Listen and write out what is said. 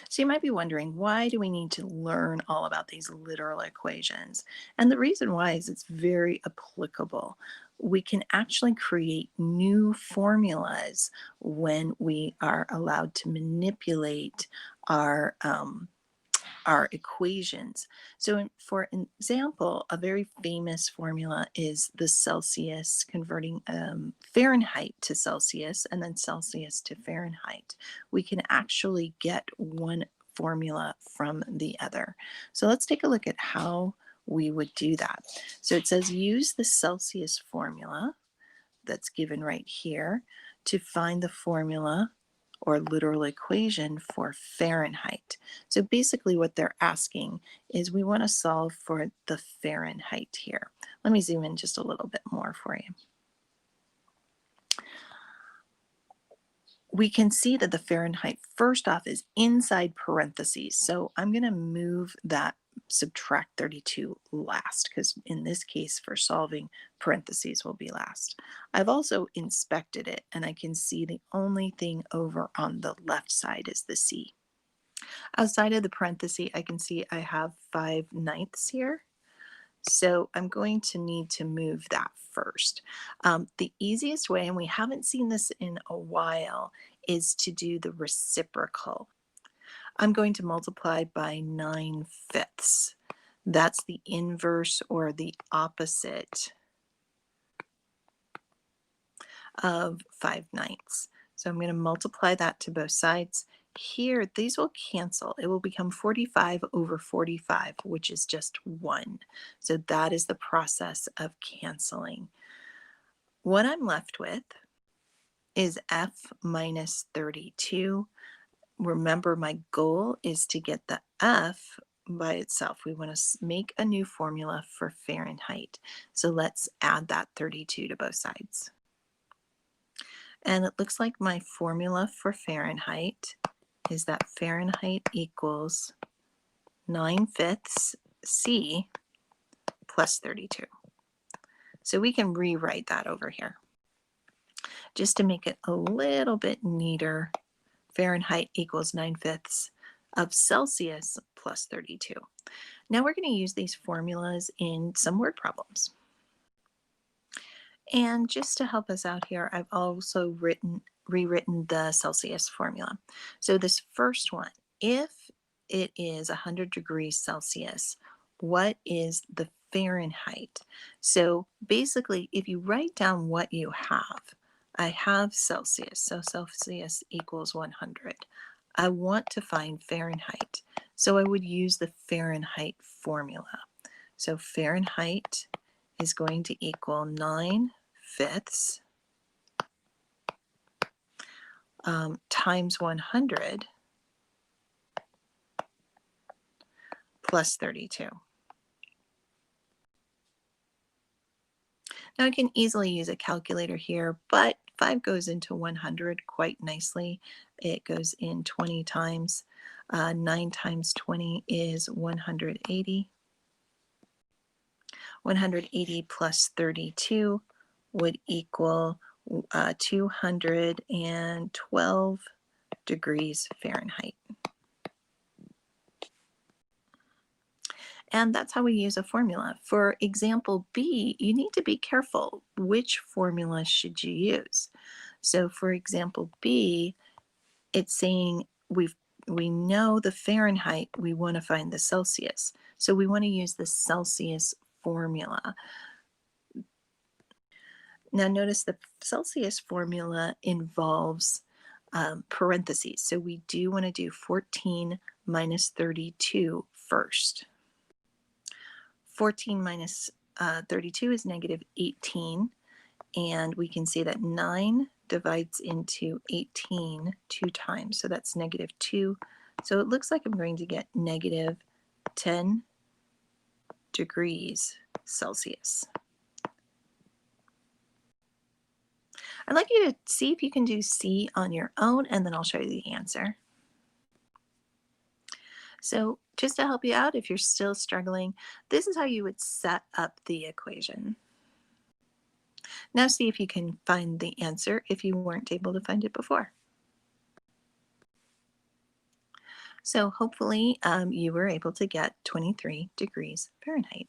So you might be wondering, why do we need to learn all about these literal equations? And the reason why is it's very applicable. We can actually create new formulas when we are allowed to manipulate our our equations. So for example, a very famous formula is the Celsius, converting Fahrenheit to Celsius and then Celsius to Fahrenheit. We can actually get one formula from the other. So let's take a look at how we would do that. So it says use the Celsius formula that's given right here to find the formula or literal equation for Fahrenheit. So basically what they're asking is we want to solve for the Fahrenheit here. Let me zoom in just a little bit more for you. We can see that the Fahrenheit first off is inside parentheses. So I'm going to move that subtract 32 last because in this case for solving parentheses will be last. I've also inspected it and I can see the only thing over on the left side is the C. Outside of the parenthesis I can see I have 5/9 here. So I'm going to need to move that first. The easiest way, and we haven't seen this in a while, is to do the reciprocal. I'm going to multiply by 9/5. That's the inverse or the opposite of 5/9. So I'm going to multiply that to both sides. Here, these will cancel. It will become 45 over 45, which is just 1. So that is the process of canceling. What I'm left with is f minus 32. Remember, my goal is to get the f by itself. We want to make a new formula for Fahrenheit. So let's add that 32 to both sides. And it looks like my formula for Fahrenheit is that Fahrenheit equals 9/5 C plus 32. So we can rewrite that over here. Just to make it a little bit neater, Fahrenheit equals 9/5 of Celsius plus 32. Now we're going to use these formulas in some word problems. And just to help us out here, I've also rewritten the Celsius formula. So this first one, if it is 100 degrees Celsius, what is the Fahrenheit? So basically, if you write down what you have, I have Celsius, so Celsius equals 100. I want to find Fahrenheit, so I would use the Fahrenheit formula. So Fahrenheit is going to equal 9/5 times 100 plus 32. Now I can easily use a calculator here, but 5 goes into 100 quite nicely. It goes in 20 times. 9 times 20 is 180. 180 plus 32 would equal 212 degrees Fahrenheit. And that's how we use a formula. For example B, you need to be careful. Which formula should you use? So for example B, it's saying we know the Fahrenheit, we want to find the Celsius. So we want to use the Celsius formula. Now notice the Celsius formula involves parentheses. So we do want to do 14 minus 32 first. 14 minus 32 is negative 18. And we can see that 9 divides into 18 2 times. So that's negative 2. So it looks like I'm going to get negative 10 degrees Celsius. I'd like you to see if you can do C on your own, and then I'll show you the answer. So just to help you out, if you're still struggling, this is how you would set up the equation. Now see if you can find the answer if you weren't able to find it before. So hopefully you were able to get 23 degrees Fahrenheit.